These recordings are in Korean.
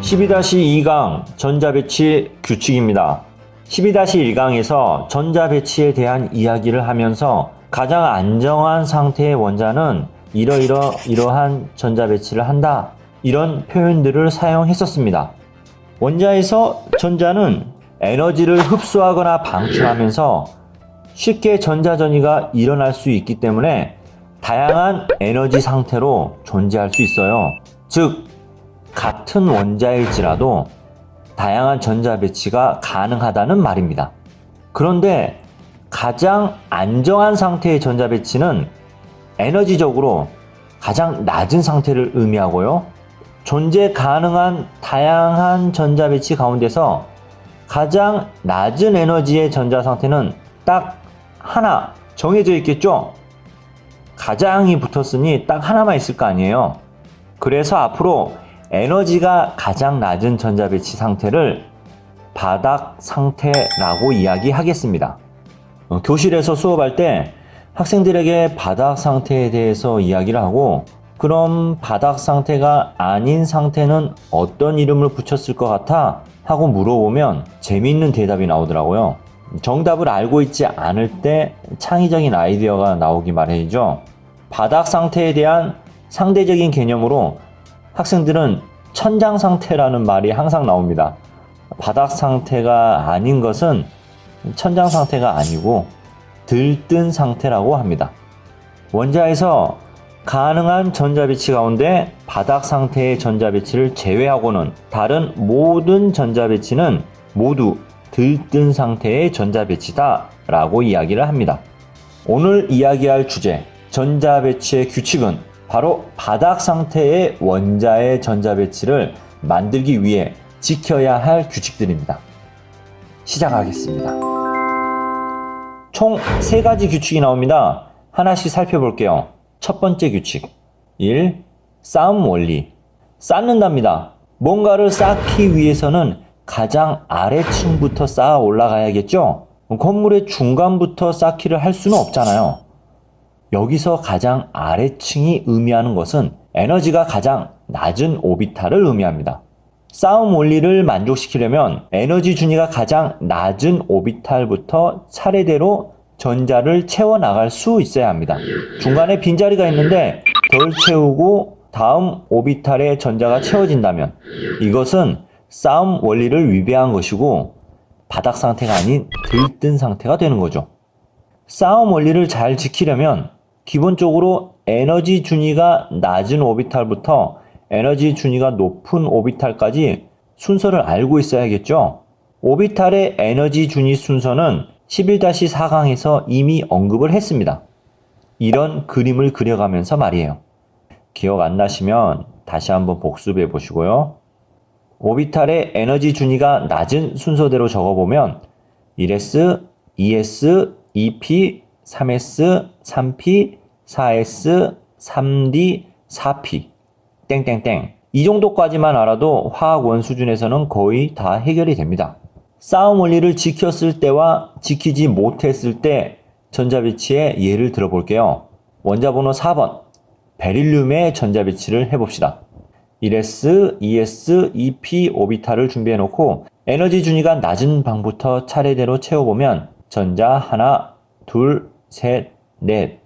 12-2강 전자배치 규칙입니다. 12-1강에서 전자배치에 대한 이야기를 하면서 가장 안정한 상태의 원자는 이러한 전자배치를 한다, 이런 표현들을 사용했었습니다. 원자에서 전자는 에너지를 흡수하거나 방출하면서 쉽게 전자전이가 일어날 수 있기 때문에 다양한 에너지 상태로 존재할 수 있어요. 즉, 같은 원자일지라도 다양한 전자 배치가 가능하다는 말입니다. 그런데 가장 안정한 상태의 전자 배치는 에너지적으로 가장 낮은 상태를 의미하고요. 존재 가능한 다양한 전자 배치 가운데서 가장 낮은 에너지의 전자 상태는 딱 하나 정해져 있겠죠? 가장이 붙었으니 딱 하나만 있을 거 아니에요. 그래서 앞으로 에너지가 가장 낮은 전자 배치 상태를 바닥 상태라고 이야기하겠습니다. 교실에서 수업할 때 학생들에게 바닥 상태에 대해서 이야기를 하고, 그럼 바닥 상태가 아닌 상태는 어떤 이름을 붙였을 것 같아? 하고 물어보면 재미있는 대답이 나오더라고요. 정답을 알고 있지 않을 때 창의적인 아이디어가 나오기 마련이죠. 바닥 상태에 대한 상대적인 개념으로 학생들은 천장 상태라는 말이 항상 나옵니다. 바닥 상태가 아닌 것은 천장 상태가 아니고 들뜬 상태라고 합니다. 원자에서 가능한 전자 배치 가운데 바닥 상태의 전자 배치를 제외하고는 다른 모든 전자 배치는 모두 들뜬 상태의 전자 배치다 라고 이야기를 합니다. 오늘 이야기할 주제, 전자 배치의 규칙은 바로 바닥 상태의 원자의 전자 배치를 만들기 위해 지켜야 할 규칙들입니다. 시작하겠습니다. 총 3가지 규칙이 나옵니다. 하나씩 살펴볼게요. 첫 번째 규칙 1. 쌓음 원리. 쌓는답니다. 뭔가를 쌓기 위해서는 가장 아래층부터 쌓아 올라가야겠죠? 건물의 중간부터 쌓기를 할 수는 없잖아요. 여기서 가장 아래층이 의미하는 것은 에너지가 가장 낮은 오비탈을 의미합니다. 쌓음 원리를 만족시키려면 에너지 준위가 가장 낮은 오비탈부터 차례대로 전자를 채워나갈 수 있어야 합니다. 중간에 빈자리가 있는데 덜 채우고 다음 오비탈에 전자가 채워진다면 이것은 쌓음 원리를 위배한 것이고 바닥 상태가 아닌 들뜬 상태가 되는 거죠. 쌓음 원리를 잘 지키려면 기본적으로 에너지 준위가 낮은 오비탈부터 에너지 준위가 높은 오비탈까지 순서를 알고 있어야겠죠. 오비탈의 에너지 준위 순서는 11-4강에서 이미 언급을 했습니다. 이런 그림을 그려가면서 말이에요. 기억 안 나시면 다시 한번 복습해 보시고요. 오비탈의 에너지 준위가 낮은 순서대로 적어보면 1s, 2s, 2p, 3s, 3p, 4s, 3d, 4p, 땡땡땡. 이 정도까지만 알아도 화학원 수준에서는 거의 다 해결이 됩니다. 쌓음 원리를 지켰을 때와 지키지 못했을 때 전자 배치의 예를 들어볼게요. 원자 번호 4번 베릴륨의 전자 배치를 해봅시다. 1s, 2s, 2p 오비탈을 준비해 놓고 에너지 준위가 낮은 방부터 차례대로 채워보면 전자 하나, 둘, 셋, 넷,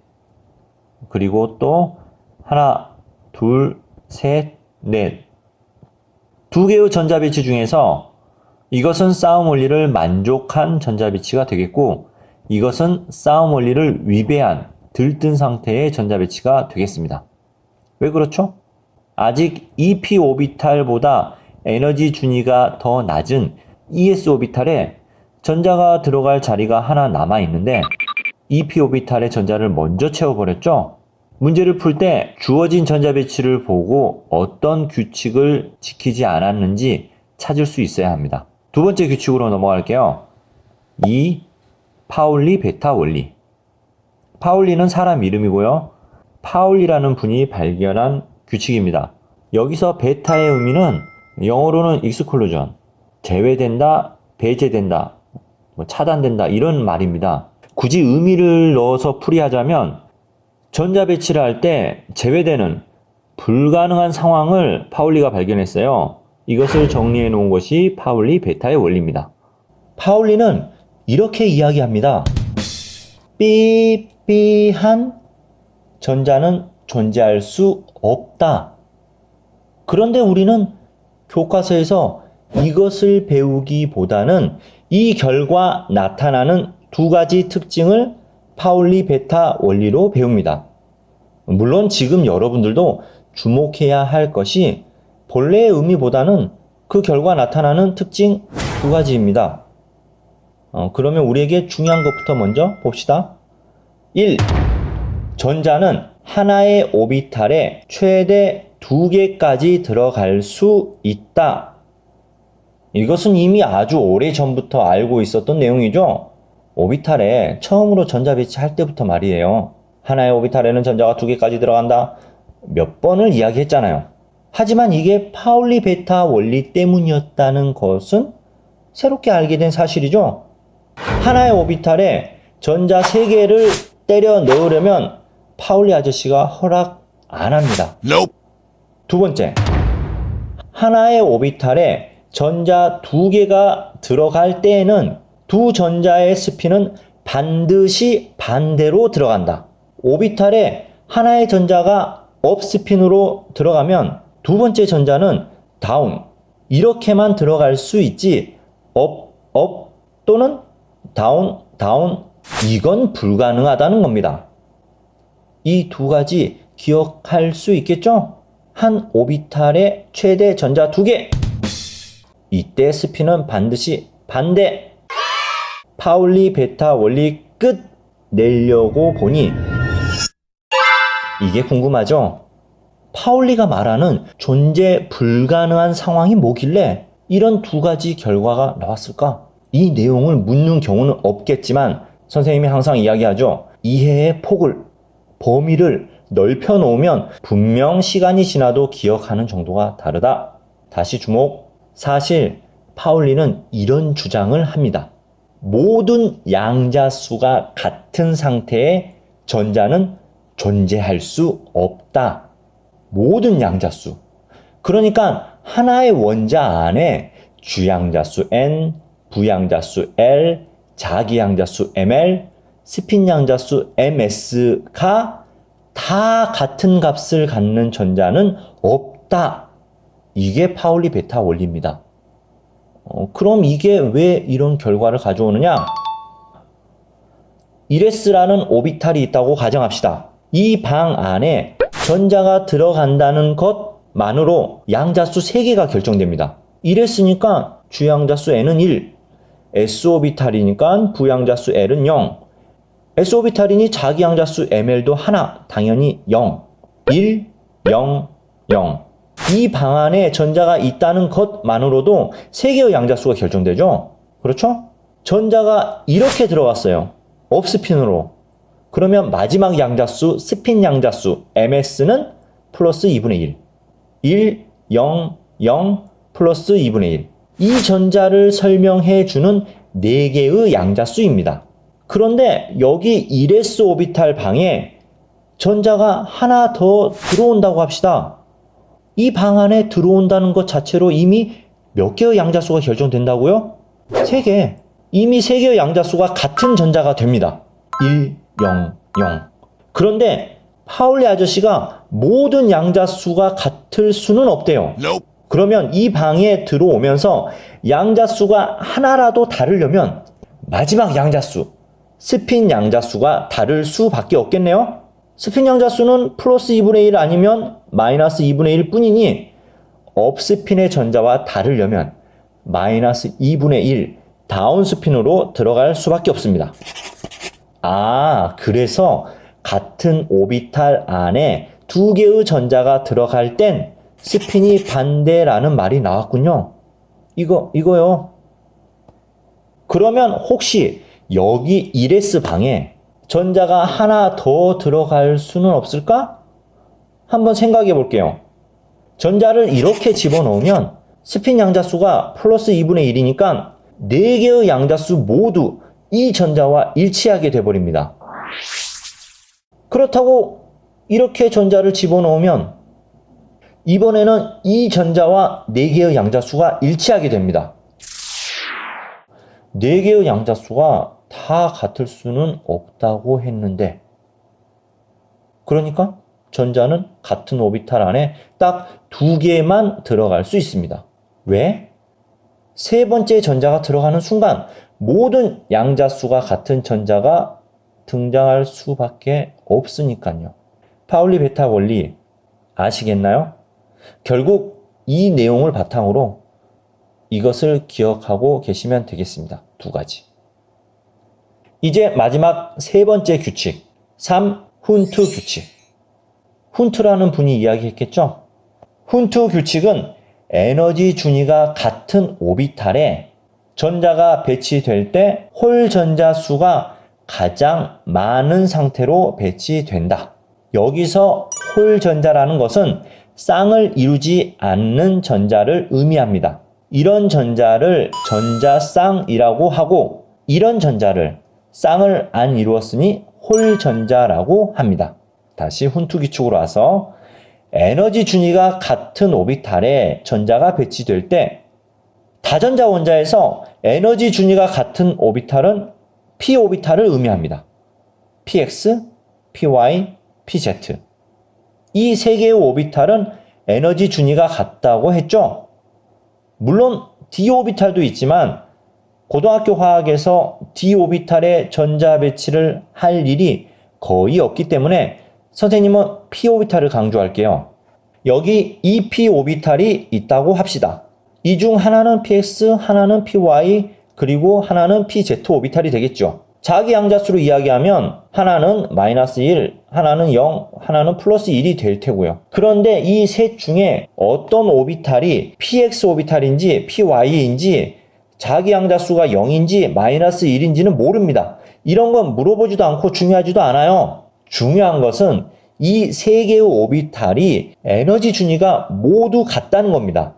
그리고 또 하나, 둘, 셋, 넷. 2개의 전자 배치 중에서 이것은 쌓음 원리를 만족한 전자 배치가 되겠고, 이것은 쌓음 원리를 위배한 들뜬 상태의 전자 배치가 되겠습니다. 왜 그렇죠? 아직 EP 오비탈보다 에너지 준위가 더 낮은 ES 오비탈에 전자가 들어갈 자리가 하나 남아 있는데 EP 오비탈의 전자를 먼저 채워버렸죠? 문제를 풀 때 주어진 전자 배치를 보고 어떤 규칙을 지키지 않았는지 찾을 수 있어야 합니다. 두 번째 규칙으로 넘어갈게요. 2. 파울리 베타 원리. 파울리는 사람 이름이고요. 파울리라는 분이 발견한 규칙입니다. 여기서 베타의 의미는 영어로는 exclusion, 제외된다, 배제된다, 차단된다 이런 말입니다. 굳이 의미를 넣어서 풀이하자면 전자 배치를 할 때 제외되는 불가능한 상황을 파울리가 발견했어요. 이것을 정리해 놓은 것이 파울리 베타의 원리입니다. 파울리는 이렇게 이야기합니다. 삐삐한 전자는 존재할 수 없다. 그런데 우리는 교과서에서 이것을 배우기보다는 이 결과 나타나는 두 가지 특징을 파울리 베타 원리로 배웁니다. 물론 지금 여러분들도 주목해야 할 것이 본래의 의미보다는 그 결과 나타나는 특징 두 가지입니다. 그러면 우리에게 중요한 것부터 먼저 봅시다. 1. 전자는 하나의 오비탈에 최대 2개까지 들어갈 수 있다. 이것은 이미 아주 오래전부터 알고 있었던 내용이죠. 오비탈에 처음으로 전자 배치할 때부터 말이에요. 하나의 오비탈에는 전자가 2개까지 들어간다. 몇 번을 이야기했잖아요. 하지만 이게 파울리 베타 원리 때문이었다는 것은 새롭게 알게 된 사실이죠. 하나의 오비탈에 전자 3개를 때려 넣으려면 파울리 아저씨가 허락 안 합니다. 두 번째, 하나의 오비탈에 전자 2개가 들어갈 때에는 두 전자의 스핀은 반드시 반대로 들어간다. 오비탈에 하나의 전자가 업 스핀으로 들어가면 두 번째 전자는 다운, 이렇게만 들어갈 수 있지 업, 업 또는 다운, 다운, 이건 불가능하다는 겁니다. 이 두 가지 기억할 수 있겠죠? 한 오비탈의 최대 전자 2개. 이때 스핀은 반드시 반대. 파울리 베타 원리 끝 내려고 보니 이게 궁금하죠? 파울리가 말하는 존재 불가능한 상황이 뭐길래 이런 두 가지 결과가 나왔을까? 이 내용을 묻는 경우는 없겠지만 선생님이 항상 이야기하죠. 이해의 폭을, 범위를 넓혀 놓으면 분명 시간이 지나도 기억하는 정도가 다르다. 다시 주목. 사실 파울리는 이런 주장을 합니다. 모든 양자수가 같은 상태의 전자는 존재할 수 없다. 모든 양자수. 그러니까 하나의 원자 안에 주양자수 N, 부양자수 L, 자기양자수 ML, 스핀양자수 MS가 다 같은 값을 갖는 전자는 없다. 이게 파울리 베타 원리입니다. 그럼 이게 왜 이런 결과를 가져오느냐? 이레스라는 오비탈이 있다고 가정합시다. 이 방 안에 전자가 들어간다는 것만으로 양자수 3개가 결정됩니다. 이랬으니까 주양자수 N은 1, S오비탈이니까 부양자수 L은 0, S오비탈이니 자기양자수 ML도 하나, 당연히 0, 1, 0, 0. 이 방 안에 전자가 있다는 것만으로도 3개의 양자수가 결정되죠? 그렇죠? 전자가 이렇게 들어갔어요. 업스핀으로. 그러면 마지막 양자수, 스핀 양자수 MS는 플러스 2분의 1. 1, 0, 0 플러스 2분의 1. 이 전자를 설명해 주는 4개의 양자수입니다. 그런데 여기 1s 오비탈 방에 전자가 하나 더 들어온다고 합시다. 이 방 안에 들어온다는 것 자체로 이미 몇 개의 양자수가 결정된다고요? 3개. 이미 3개의 양자수가 같은 전자가 됩니다. 1, 0, 0. 그런데 파울리 아저씨가 모든 양자수가 같을 수는 없대요. 그러면 이 방에 들어오면서 양자수가 하나라도 다르려면 마지막 양자수, 스핀 양자수가 다를 수밖에 없겠네요. 스핀 양자수는 플러스 2분의 1 아니면 마이너스 2분의 1 뿐이니 업스핀의 전자와 다르려면 마이너스 2분의 1 다운스핀으로 들어갈 수밖에 없습니다. 그래서 같은 오비탈 안에 2개의 전자가 들어갈 땐 스핀이 반대라는 말이 나왔군요. 이거요. 그러면 혹시 여기 1s 방에 전자가 하나 더 들어갈 수는 없을까? 한번 생각해 볼게요. 전자를 이렇게 집어넣으면 스핀 양자수가 플러스 2분의 1이니까 4개의 양자수 모두 이 전자와 일치하게 돼버립니다. 그렇다고 이렇게 전자를 집어넣으면 이번에는 이 전자와 4개의 양자수가 일치하게 됩니다. 4개의 양자수가 다 같을 수는 없다고 했는데, 그러니까 전자는 같은 오비탈 안에 딱 2개만 들어갈 수 있습니다. 왜? 세 번째 전자가 들어가는 순간 모든 양자수가 같은 전자가 등장할 수밖에 없으니까요. 파울리 베타 원리 아시겠나요? 결국 이 내용을 바탕으로 이것을 기억하고 계시면 되겠습니다. 2가지. 이제 마지막 세 번째 규칙, 3. 훈트 규칙. 훈트라는 분이 이야기했겠죠? 훈트 규칙은 에너지 준위가 같은 오비탈에 전자가 배치될 때 홀 전자 수가 가장 많은 상태로 배치된다. 여기서 홀 전자라는 것은 쌍을 이루지 않는 전자를 의미합니다. 이런 전자를 전자쌍이라고 하고, 이런 전자를 쌍을 안 이루었으니 홀 전자라고 합니다. 다시 훈트 규칙으로 와서 에너지 준위가 같은 오비탈에 전자가 배치될 때 다전자 원자에서 에너지 준위가 같은 오비탈은 p 오비탈을 의미합니다. px, py, pz. 이 세 개의 오비탈은 에너지 준위가 같다고 했죠. 물론 d 오비탈도 있지만 고등학교 화학에서 d 오비탈에 전자 배치를 할 일이 거의 없기 때문에 선생님은 p 오비탈을 강조할게요. 여기 이 p 오비탈이 있다고 합시다. 이 중 하나는 px, 하나는 py, 그리고 하나는 pz 오비탈이 되겠죠. 자기 양자수로 이야기하면 하나는 마이너스 1, 하나는 0, 하나는 플러스 1이 될 테고요. 그런데 이 셋 중에 어떤 오비탈이 px 오비탈인지 py인지 자기 양자수가 0인지 마이너스 1인지는 모릅니다. 이런 건 물어보지도 않고 중요하지도 않아요. 중요한 것은 이 세 개의 오비탈이 에너지 준위가 모두 같다는 겁니다.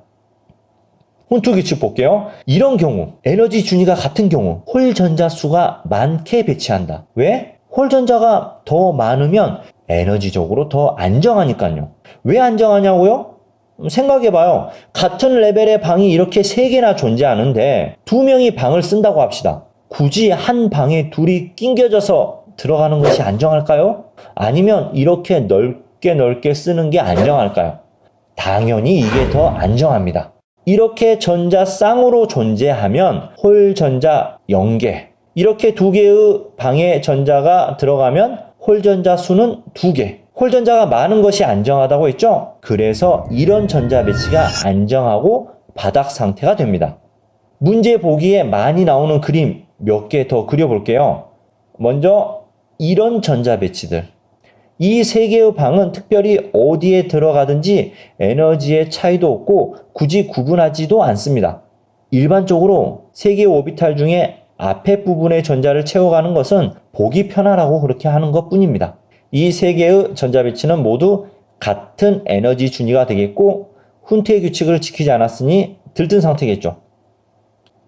훈트 규칙 볼게요. 이런 경우, 에너지 준위가 같은 경우 홀 전자 수가 많게 배치한다. 왜? 홀 전자가 더 많으면 에너지적으로 더 안정하니까요. 왜 안정하냐고요? 생각해봐요. 같은 레벨의 방이 이렇게 3개나 존재하는데 2명이 방을 쓴다고 합시다. 굳이 한 방에 둘이 낑겨져서 들어가는 것이 안정할까요? 아니면 이렇게 넓게 쓰는 게 안정할까요? 당연히 이게 더 안정합니다. 이렇게 전자 쌍으로 존재하면 홀 전자 0개, 이렇게 2개의 방에 전자가 들어가면 홀 전자 수는 2개. 홀 전자가 많은 것이 안정하다고 했죠? 그래서 이런 전자 배치가 안정하고 바닥 상태가 됩니다. 문제 보기에 많이 나오는 그림 몇 개 더 그려볼게요. 먼저 이런 전자 배치들. 이 세 개의 방은 특별히 어디에 들어가든지 에너지의 차이도 없고 굳이 구분하지도 않습니다. 일반적으로 세 개의 오비탈 중에 앞에 부분의 전자를 채워가는 것은 보기 편하라고 그렇게 하는 것 뿐입니다. 이 세 개의 전자 배치는 모두 같은 에너지 준위가 되겠고 훈트의 규칙을 지키지 않았으니 들뜬 상태겠죠.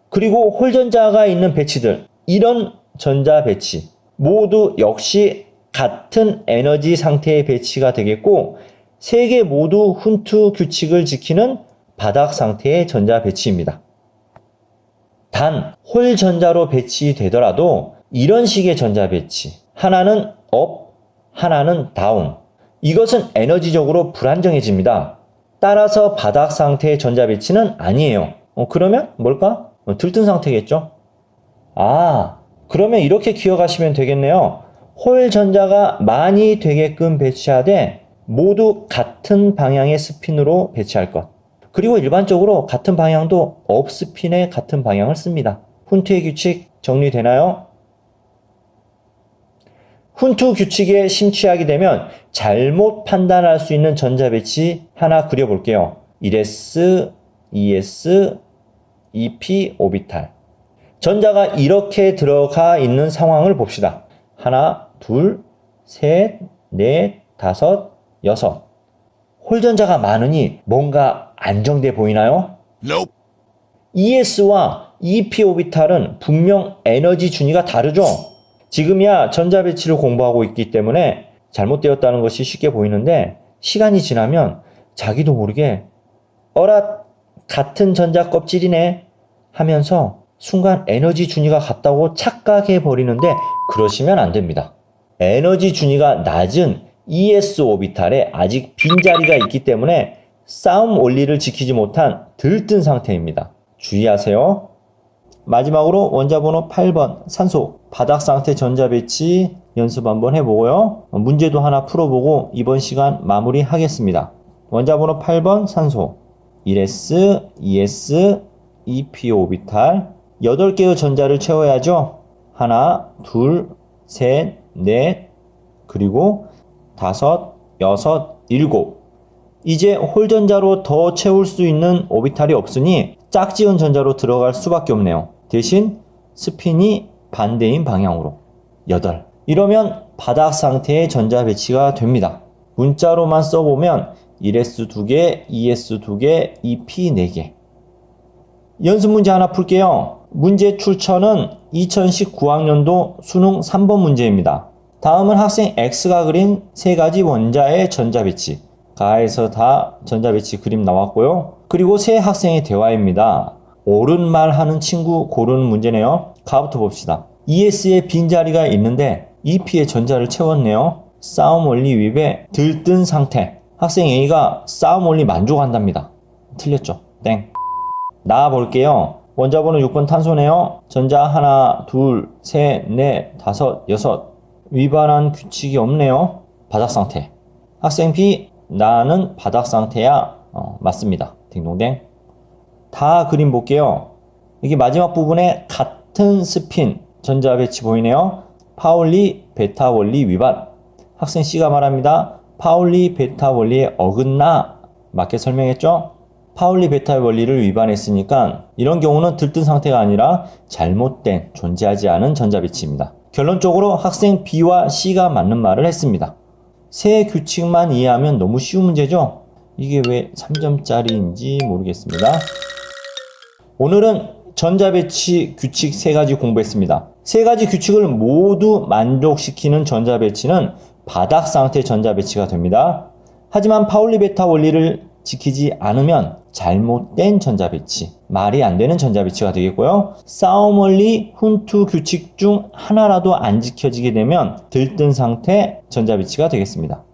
그리고 홀 전자가 있는 배치들, 이런 전자 배치 모두 역시 같은 에너지 상태의 배치가 되겠고 세 개 모두 훈트 규칙을 지키는 바닥 상태의 전자 배치입니다. 단 홀 전자로 배치되더라도 이런 식의 전자 배치, 하나는 업, 하나는 다운, 이것은 에너지적으로 불안정해집니다. 따라서 바닥 상태의 전자 배치는 아니에요. 그러면 뭘까? 들뜬 상태겠죠? 그러면 이렇게 기억하시면 되겠네요. 홀 전자가 많이 되게끔 배치하되 모두 같은 방향의 스핀으로 배치할 것. 그리고 일반적으로 같은 방향도 업 스핀의 같은 방향을 씁니다. 훈트의 규칙 정리되나요? 훈트 규칙에 심취하게 되면 잘못 판단할 수 있는 전자 배치 하나 그려볼게요. 1s, 2s, 2p 오비탈. 전자가 이렇게 들어가 있는 상황을 봅시다. 하나, 둘, 셋, 넷, 다섯, 여섯. 홀 전자가 많으니 뭔가 안정돼 보이나요? Nope. ES와 EP 오비탈은 분명 에너지 준위가 다르죠? 지금이야 전자 배치를 공부하고 있기 때문에 잘못되었다는 것이 쉽게 보이는데 시간이 지나면 자기도 모르게 어라 같은 전자 껍질이네 하면서 순간 에너지 준위가 같다고 착각해 버리는데 그러시면 안 됩니다. 에너지 준위가 낮은 ES 오비탈에 아직 빈자리가 있기 때문에 싸움 원리를 지키지 못한 들뜬 상태입니다. 주의하세요. 마지막으로 원자번호 8번 산소 바닥 상태 전자 배치 연습 한번 해보고요. 문제도 하나 풀어보고 이번 시간 마무리하겠습니다. 원자번호 8번 산소 1s, 2s, 2p 오비탈 8개의 전자를 채워야죠. 하나, 둘, 셋, 넷, 그리고 5, 6, 7. 이제 홀전자로 더 채울 수 있는 오비탈이 없으니 짝지은 전자로 들어갈 수밖에 없네요. 대신 스핀이 반대인 방향으로 8. 이러면 바닥 상태의 전자 배치가 됩니다. 문자로만 써보면 1s 2개, 2s 2개, 2p 4개. 연습 문제 하나 풀게요. 문제 출처는 2019학년도 수능 3번 문제입니다. 다음은 학생 X가 그린 3가지 원자의 전자 배치. 가에서 다 전자 배치 그림 나왔고요. 그리고 세 학생의 대화입니다. 옳은 말 하는 친구 고르는 문제네요. 가부터 봅시다. ES에 빈자리가 있는데 EP에 전자를 채웠네요. 싸움 원리 위배 들뜬 상태. 학생 A가 싸움 원리 만족한답니다. 틀렸죠. 땡. 나와 볼게요. 원자번호 6번 탄소네요. 전자 하나, 둘, 셋, 넷, 5, 6. 위반한 규칙이 없네요. 바닥 상태. 학생 B, 나는 바닥 상태야. 맞습니다. 딩동댕. 다 그림 볼게요. 여기 마지막 부분에 같은 스핀 전자 배치 보이네요. 파울리 베타 원리 위반. 학생 C가 말합니다. 파울리 베타 원리에 어긋나. 맞게 설명했죠? 파울리 베타 원리를 위반했으니까 이런 경우는 들뜬 상태가 아니라 잘못된 존재하지 않은 전자 배치입니다. 결론적으로 학생 B와 C가 맞는 말을 했습니다. 세 규칙만 이해하면 너무 쉬운 문제죠? 이게 왜 3점짜리인지 모르겠습니다. 오늘은 전자 배치 규칙 3가지 공부했습니다. 3가지 규칙을 모두 만족시키는 전자 배치는 바닥 상태 전자 배치가 됩니다. 하지만 파울리 베타 원리를 지키지 않으면 잘못된 전자 배치, 말이 안 되는 전자 배치가 되겠고요. 싸움 원리 훈투 규칙 중 하나라도 안 지켜지게 되면 들뜬 상태 전자 배치가 되겠습니다.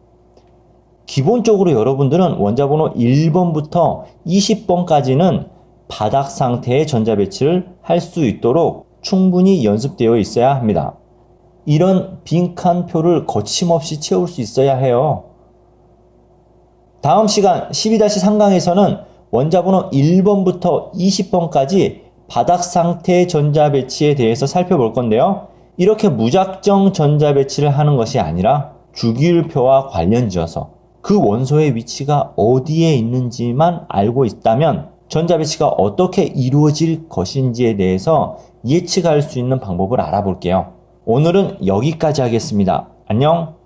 기본적으로 여러분들은 원자번호 1번부터 20번까지는 바닥 상태의 전자 배치를 할 수 있도록 충분히 연습되어 있어야 합니다. 이런 빈칸표를 거침없이 채울 수 있어야 해요. 다음 시간 12-3강에서는 원자번호 1번부터 20번까지 바닥 상태의 전자 배치에 대해서 살펴볼 건데요. 이렇게 무작정 전자 배치를 하는 것이 아니라 주기율표와 관련 지어서 그 원소의 위치가 어디에 있는지만 알고 있다면 전자 배치가 어떻게 이루어질 것인지에 대해서 예측할 수 있는 방법을 알아볼게요. 오늘은 여기까지 하겠습니다. 안녕!